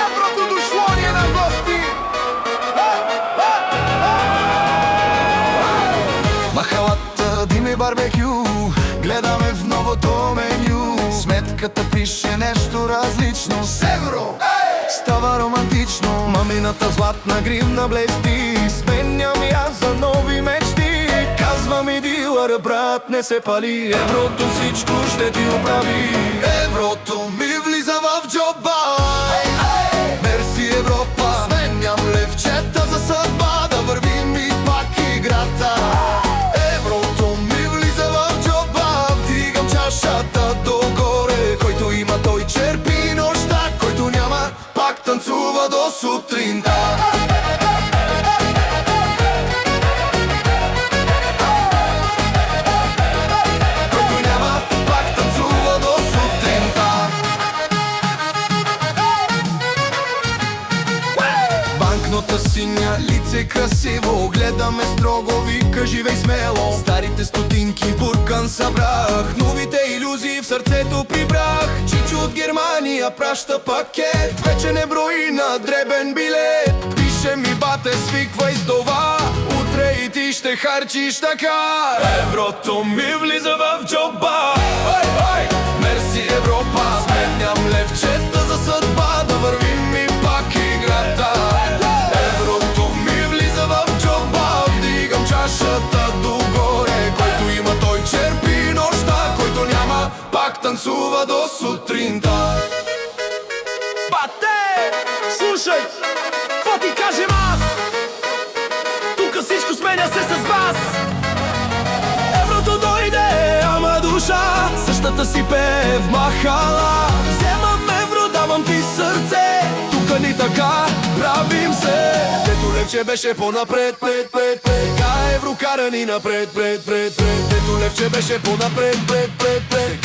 Еврото дошло ни е на гости. Махалата дими барбекю, гледаме в новото меню. Сметката пише нещо различно. С евро става романтично. Мамината златна гривна блести. Сменям я за нови мечти. Казва ми дилър, брат, не се пали. Еврото всичко ще ти оправи. Еврото ми влиза в джоба. Мерси Европа. Сменям левчета за съдба. Да вървим и пак играта. Еврото ми влиза в джоба. Вдигам чашата догоре. Който има, той черпи нощта. Който няма, пак танцува до сутринта. Банкнота синя, лице красиво. Гледаме строго, вика живей смело. Старите стотинки в буркан събрах. Новите илюзии в сърцето прибрах. Чичо от Германия праща пакет. Вече не брои на дребен билет. Пише ми бате, свиквай с това. Утре и ти ще харчиш така. Еврото ми влиза в джоба. Мерси Европа. Сменям левчета за съдба. Да вървим и пак играта. Еврото ми влиза в джоба. Вдигам чашата догоре. Който има, той черпи нощта. Който няма, пак танцува до сутринта. Бате, слушай, какво ти кажем аз? Тука всичко сменя се с вас. Еврото дойде, ама душа същата си пее в махала. Вземам евро, давам ти сърце. Тука ни така правим се. Дето левче беше по-напред, сега евро кара ни напред. Дето левче беше по-напред, сега